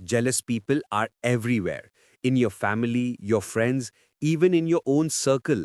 jealous people are everywhere, in your family, your friends, even in your own circle.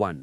1: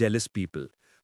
jealous people.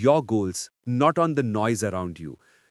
your goals, not on the noise around you.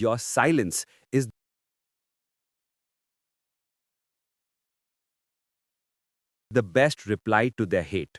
your silence is the best reply to their hate.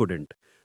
couldn't.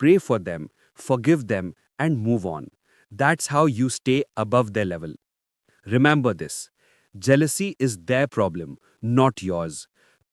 pray for them, forgive them and move on. That's how you stay above their level. Remember this: jealousy is their problem, not yours.